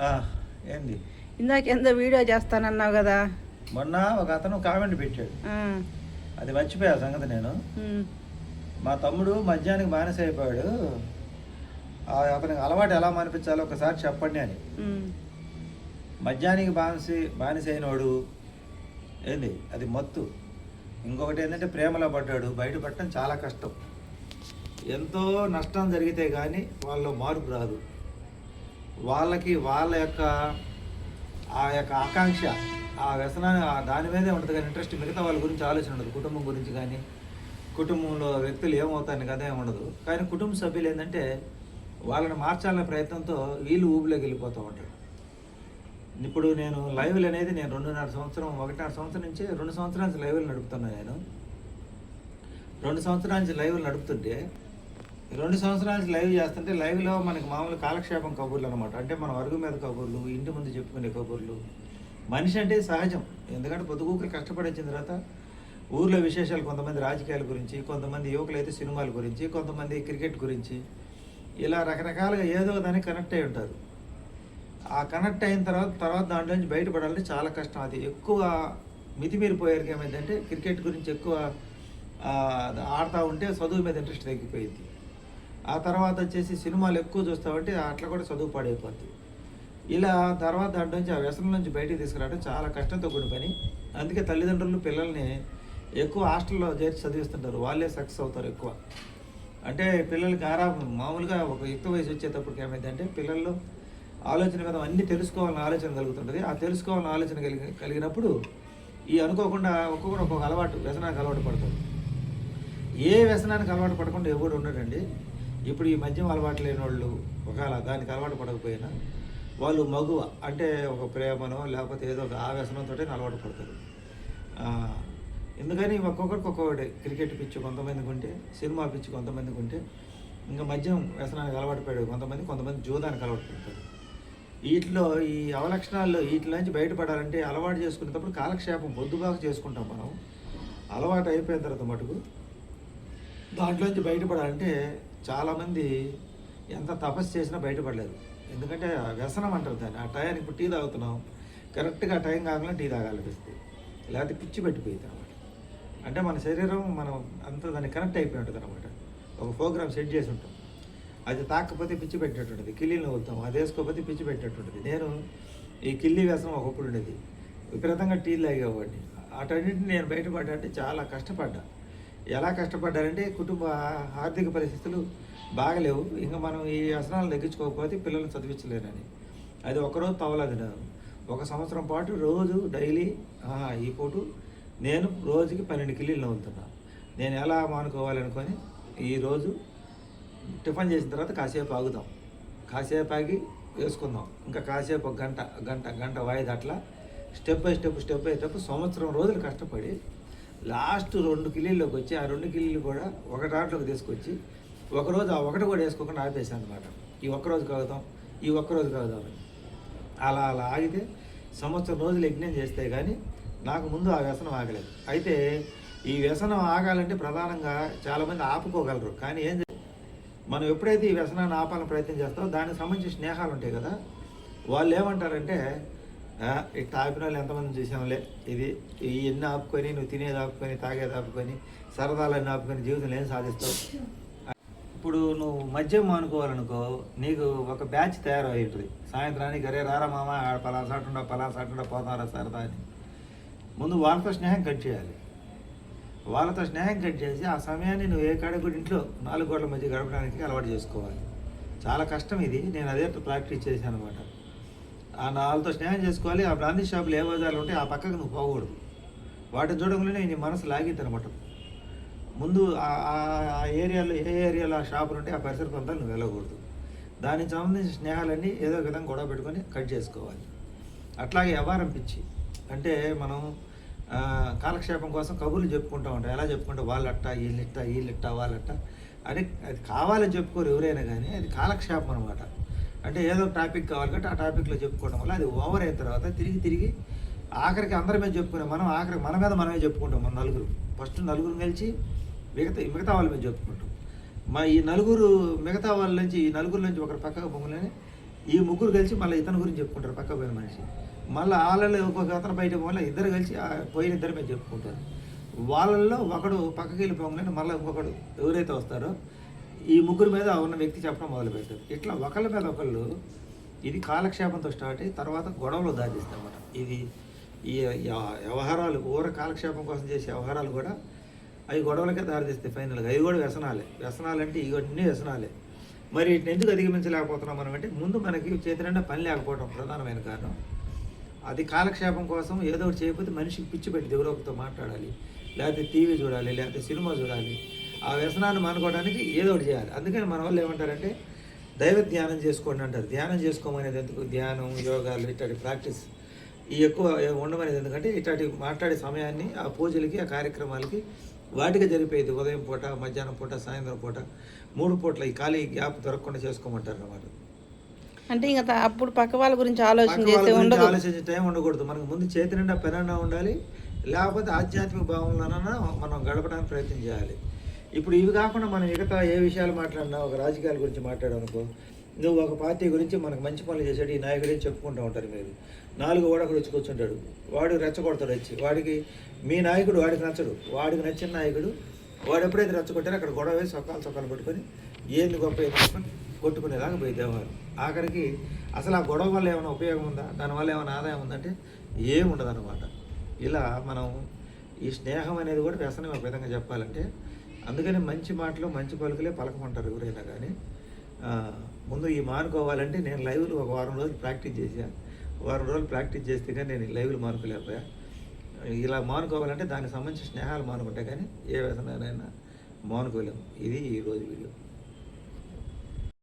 ఆ, ఏంది ఇందాక ఎంతో వీడియో చేస్తానన్నావు కదా. మొన్న ఒక అతను కామెంట్ పెట్టాడు. ఆ, అది మర్చిపోయా సంగతి నేను. ఉమ్, మా తమ్ముడు మద్యానికి బానిస అయిపోయాడు, అతనికి అలవాటు ఎలా మానిపించాలో ఒకసారి చెప్పండి అని. ఉమ్, మద్యానికి బానిస అయినోడు ఏంది అది మత్తు. ఇంకొకటి ఏంటంటే ప్రేమలో పడ్డాడు, బయటపడటం చాలా కష్టం. ఎంతో నష్టం జరిగితే కానీ వాళ్ళలో మార్పు రాదు. వాళ్ళకి వాళ్ళ యొక్క ఆ యొక్క ఆకాంక్ష, ఆ వ్యసనాన్ని దాని మీదే ఉంటుంది కానీ ఇంట్రెస్ట్ మిగతా వాళ్ళ గురించి ఆలోచన ఉండదు. కుటుంబం గురించి కానీ కుటుంబంలో వ్యక్తులు ఏమవుతారని కదా ఏమి ఉండదు. కానీ కుటుంబ సభ్యులు ఏంటంటే వాళ్ళని మార్చాలనే ప్రయత్నంతో వీళ్ళు ఊబిలోకి వెళ్ళిపోతూ ఉంటారు. ఇప్పుడు నేను లైవ్లు అనేది నేను 1.5 సంవత్సరం నుంచి 2 సంవత్సరాల నుంచి లైవ్లు నడుపుతున్నాను. నేను 2 సంవత్సరాల నుంచి లైవ్లు నడుపుతుంటే 2 సంవత్సరాల నుంచి లైవ్ చేస్తుంటే లైవ్లో మనకి మామూలు కాలక్షేపం కబుర్లు అనమాట. అంటే మనం అరుగు మీద కబుర్లు, ఇంటి ముందు చెప్పుకునే కబుర్లు. మనిషి అంటే సహజం. ఎందుకంటే పొద్దుగూకులు కష్టపడి వచ్చిన తర్వాత ఊర్లో విశేషాలు, కొంతమంది రాజకీయాల గురించి, కొంతమంది యువకులు అయితే సినిమాల గురించి, కొంతమంది క్రికెట్ గురించి, ఇలా రకరకాలుగా ఏదో దానికి కనెక్ట్ అయి ఉంటారు. ఆ కనెక్ట్ అయిన తర్వాత దాంట్లో నుంచి బయటపడాలంటే చాలా కష్టం. అది ఎక్కువ మితిమీరిపోయారు. ఏమైందంటే క్రికెట్ గురించి ఎక్కువ ఆడుతూ ఉంటే చదువు మీద ఇంట్రెస్ట్ తగ్గిపోయింది. ఆ తర్వాత వచ్చేసి సినిమాలు ఎక్కువ చూస్తామంటే అట్లా కూడా చదువు పాడైపోద్ది. ఇలా తర్వాత దాంట్లో నుంచి ఆ వ్యసనం నుంచి బయటికి తీసుకురావడం చాలా కష్టంతో కూడిన పని. అందుకే తల్లిదండ్రులు పిల్లల్ని ఎక్కువ హాస్టల్లో చేర్చి చదివిస్తుంటారు. వాళ్ళే సక్సెస్ అవుతారు ఎక్కువ. అంటే పిల్లలకి మామూలుగా ఒక యుక్త వయసు వచ్చేటప్పటికి ఏమైందంటే పిల్లల్లో ఆలోచన మీద అన్నీ తెలుసుకోవాలని ఆలోచన కలుగుతుంటుంది. ఆ తెలుసుకోవాలని ఆలోచన కలిగినప్పుడు ఈ అనుకోకుండా ఒక్కొక్క అలవాటు, వ్యసనానికి అలవాటు పడతాడు. ఏ వ్యసనానికి అలవాటు పడకుండా ఎవడు ఉండడండి. ఇప్పుడు ఈ మద్యం అలవాటు లేని వాళ్ళు ఒకవేళ దానికి అలవాటు పడకపోయినా వాళ్ళు మగువ అంటే ఒక ప్రేమనో లేకపోతే ఏదో ఒక ఆ వ్యసనంతో అలవాటు పడతారు. ఎందుకని ఒక్కొక్కరికి ఒక్కొక్కటి క్రికెట్ పిచ్చి కొంతమందికి ఉంటే, సినిమా పిచ్చి కొంతమందికి ఉంటే, ఇంకా మద్యం వ్యసనానికి అలవాటు పడే కొంతమంది జూదానికి అలవాటు పడతారు. వీటిలో ఈ అవలక్షణాల్లో వీటిలో నుంచి బయటపడాలంటే అలవాటు చేసుకునేటప్పుడు కాలక్షేపం పొద్దుబాగా చేసుకుంటాం మనం. అలవాటు అయిపోయిన తర్వాత మటుకు దాంట్లోంచి బయటపడాలంటే చాలామంది ఎంత తపస్సు చేసినా బయటపడలేదు. ఎందుకంటే వ్యసనం అంటారు దాన్ని. ఆ టైంకి ఇప్పుడు టీ తాగుతున్నాం, కరెక్ట్గా టైం కాకుండా టీ తాగాలనిపిస్తుంది, లేకపోతే పిచ్చి పెట్టిపోయింది అనమాట. అంటే మన శరీరం మనం అంతా దాన్ని కనెక్ట్ అయిపోయి ఉంటుంది అనమాట. ఒక ప్రోగ్రామ్ సెట్ చేసి ఉంటాం, అది తాకపోతే పిచ్చి పెట్టేటుంటుంది, కిల్లీలు వదులుతాం, అది వేసుకోకపోతే పిచ్చి పెట్టేటుంటుంది. నేను ఈ కిల్లీ వ్యసనం ఒకప్పుడు ఉండేది, విపరీతంగా టీలు తాగేవాడిని. అటన్నింటిని నేను బయటపడ్డా చాలా కష్టపడ్డా. ఎలా కష్టపడ్డారంటే కుటుంబ ఆర్థిక పరిస్థితులు బాగలేవు, ఇంకా మనం ఈ వ్యసనాలు తగ్గించుకోకపోతే పిల్లల్ని చదివించలేనని. అది ఒకరోజు తవలేదు. నేను 1 సంవత్సరం పాటు రోజు డైలీ ఈ పూట నేను రోజుకి 12 కిల్లీలు నవ్వుతున్నా. నేను ఎలా మానుకోవాలనుకొని ఈరోజు టిఫిన్ చేసిన తర్వాత కాసేపు ఆగుదాం, కాసేపు ఆగి వేసుకుందాం, ఇంకా కాసేపు ఒక గంట వాయిదా, అట్లా స్టెప్ బై స్టెప్ సంవత్సరం రోజులు కష్టపడి లాస్ట్ 2 కిల్లీల్లోకి వచ్చి ఆ 2 కిల్లీలు కూడా ఒక దాంట్లోకి తీసుకొచ్చి ఒకరోజు ఆ ఒకటి కూడా వేసుకోకుండా ఆపేసాను అనమాట. ఈ ఒక్కరోజు కాగుదామని అలా ఆగితే సంవత్సరం రోజులు యజ్ఞం చేస్తే కానీ నాకు ముందు ఆ వ్యసనం ఆగలేదు. అయితే ఈ వ్యసనం ఆగాలంటే ప్రధానంగా చాలామంది ఆపుకోగలరు. కానీ మనం ఎప్పుడైతే ఈ వ్యసనాన్ని ఆపాలని ప్రయత్నం చేస్తామో దానికి సంబంధించిన స్నేహాలు ఉంటాయి కదా, వాళ్ళు ఏమంటారంటే ఇట్లా ఆపిన వాళ్ళు ఎంతమంది చూసాంలే, ఇది ఎన్ని ఆపుకొని నువ్వు తినేది ఆపుకొని తాగేది ఆపుకొని సరదాలన్నీ ఆపుకొని జీవితంలో ఏం సాధిస్తావు. ఇప్పుడు నువ్వు మద్యం మానుకోవాలనుకో, నీకు ఒక బ్యాచ్ తయారై ఉంటుంది. సాయంత్రానికి అరే రారా మామ పలాసాటుండా పోతారా సరదా అని ముందు వాళ్ళతో స్నేహం కట్ చేయాలి. వాళ్ళతో స్నేహం కట్ చేసి ఆ సమయాన్ని నువ్వు ఏ కాడ కూడా ఇంట్లో 4 గోడల మధ్య గడపడానికి అలవాటు చేసుకోవాలి. చాలా కష్టం ఇది. నేను అదే ప్రాక్టీస్ చేశాను అనమాట. ఆ 4తో స్నేహం చేసుకోవాలి. ఆ బ్రాందీ షాపులు ఏ బజార్లు ఉంటే ఆ పక్కకు నువ్వు పోకూడదు. వాటిని చూడగానే నీ మనసు లాగిద్ది అనమాట. ముందు ఆ ఏరియాలో ఏ ఏరియాలో ఆ షాపులు ఉంటే ఆ పరిసర ప్రాంతాలు నువ్వు వెళ్ళకూడదు. దానికి సంబంధించిన స్నేహాలన్నీ ఏదో విధంగా గొడవ పెట్టుకొని కట్ చేసుకోవాలి. అట్లాగే వ్యవహారం పిచ్చి అంటే మనం కాలక్షేపం కోసం కబుర్లు చెప్పుకుంటూ ఉంటాం. ఎలా చెప్పుకుంటాం, వాళ్ళట్ట వీళ్ళిట్ట వాళ్ళట్ట అని. అది కావాలని చెప్పుకోరు ఎవరైనా కానీ, అది కాలక్షేపం అనమాట. అంటే ఏదో టాపిక్ కావాలి కాబట్టి ఆ టాపిక్లో చెప్పుకోవడం వల్ల అది ఓవర్ అయిన తర్వాత తిరిగి ఆఖరికి అందరి మీద చెప్పుకునే మనం ఆఖరికి మన మీద మనమే చెప్పుకుంటాం. మన నలుగురు ఫస్ట్ నలుగురు కలిసి మిగతా వాళ్ళ మీద చెప్పుకుంటాం. ఈ నలుగురు మిగతా వాళ్ళ నుంచి ఈ నలుగురు నుంచి ఒకరి పక్కకు పొంగలేని ఈ ముగ్గురు కలిసి మళ్ళీ ఇతని గురించి చెప్పుకుంటారు, పక్క పోయిన మనిషి. మళ్ళీ వాళ్ళలో ఒక్కొక్క అతను బయట పోయిన ఇద్దరు కలిసి ఆ పోయిన ఇద్దరి మీద చెప్పుకుంటారు. వాళ్ళల్లో ఒకడు పక్కకి వెళ్ళిపోగానే మళ్ళీ ఇంకొకడు ఎవరైతే వస్తారో ఈ ముగ్గురు మీద ఉన్న వ్యక్తి చెప్పడం మొదలు పెడతారు. ఇట్లా ఒకళ్ళ మీద ఒకళ్ళు ఇది కాలక్షేపంతో స్టార్ట్ అయ్యి తర్వాత గొడవలు దారిస్తాయి అన్నమాట. ఇది ఈ వ్యవహారాలు కాలక్షేపం కోసం చేసే వ్యవహారాలు కూడా అవి గొడవలకే దారితీస్తాయి ఫైనల్గా. అవి కూడా వ్యసనాలంటే ఇవన్నీ వ్యసనాలే. మరి వీటిని ఎందుకు అధిగమించలేకపోతున్నాం మనం అంటే ముందు మనకి చేతి నిండా పని లేకపోవడం ప్రధానమైన కారణం. అది కాలక్షేపం కోసం ఏదో ఒకటి చేయకపోతే మనిషికి పిచ్చి పెట్టి ఎవరో ఒకరితో మాట్లాడాలి, లేకపోతే టీవీ చూడాలి, లేకపోతే సినిమా చూడాలి. ఆ వ్యసనాన్ని మానుకోవడానికి ఏదో ఒకటి చేయాలి. అందుకని మన వాళ్ళు ఏమంటారంటే దైవ ధ్యానం చేసుకోండి అంటారు. ధ్యానం చేసుకోమనేది ఎందుకు? ధ్యానం, యోగాలు ఇట్లాంటి ప్రాక్టీస్ ఈ ఎక్కువ ఉండమనేది ఎందుకంటే ఇట్లాంటి మాట్లాడే సమయాన్ని ఆ పూజలకి, ఆ కార్యక్రమాలకి వాటిగా జరిపేది. ఉదయం పూట, మధ్యాహ్నం పూట, సాయంత్రం పూట 3 పూట్ల ఈ ఖాళీ గ్యాప్ దొరకకుండా చేసుకోమంటారు అన్నమాట. అంటే ఇంకా అప్పుడు పక్క వాళ్ళ గురించి ఆలోచించే టైం ఉండకూడదు. మనకు ముందు చేతి నిండా పెనన్నా ఉండాలి, లేకపోతే ఆధ్యాత్మిక భావనలోనన్నా మనం గడపడానికి ప్రయత్నం చేయాలి. ఇప్పుడు ఇవి కాకుండా మనం మిగతా ఏ విషయాలు మాట్లాడినా, ఒక రాజకీయాల గురించి మాట్లాడామనుకో, నువ్వు ఒక పార్టీ గురించి మనకు మంచి పనులు చేసాడు ఈ నాయకుడే చెప్పుకుంటూ ఉంటారు. మీరు 4 ఒకడు వచ్చి కూర్చుంటాడు, వాడు రెచ్చగొడతాడు. వచ్చి వాడికి మీ నాయకుడు వాడికి నచ్చడు, వాడికి నచ్చిన నాయకుడు వాడు ఎప్పుడైతే రెచ్చగొట్టారో అక్కడ గొడవ వేసి సొక్కాలు పట్టుకొని ఏంది గొప్ప ఏది కొట్టుకునేలాగా పోయి దేవారు. ఆఖరికి అసలు ఆ గొడవ వల్ల ఏమైనా ఉపయోగం ఉందా, దానివల్ల ఏమైనా ఆదాయం ఉందంటే ఏముండదు అన్నమాట. ఇలా మనం ఈ స్నేహం అనేది కూడా వ్యసనం ఒక విధంగా చెప్పాలంటే. అందుకని మంచి మాటలు మంచి పలుకులే పలకమంటారు ఎవరైనా. కానీ ముందు ఈ మానుకోవాలంటే నేను లైవ్లు ఒక వారం రోజులు ప్రాక్టీస్ చేశాను. వారం రోజులు ప్రాక్టీస్ చేస్తే కానీ నేను లైవ్లు మానుకోలేకపోయా. ఇలా మానుకోవాలంటే దానికి సంబంధించిన స్నేహాలు మానుకుంటే కానీ ఏ వ్యసనాలైనా మానుకోలేము. ఇది ఈరోజు వీడియో.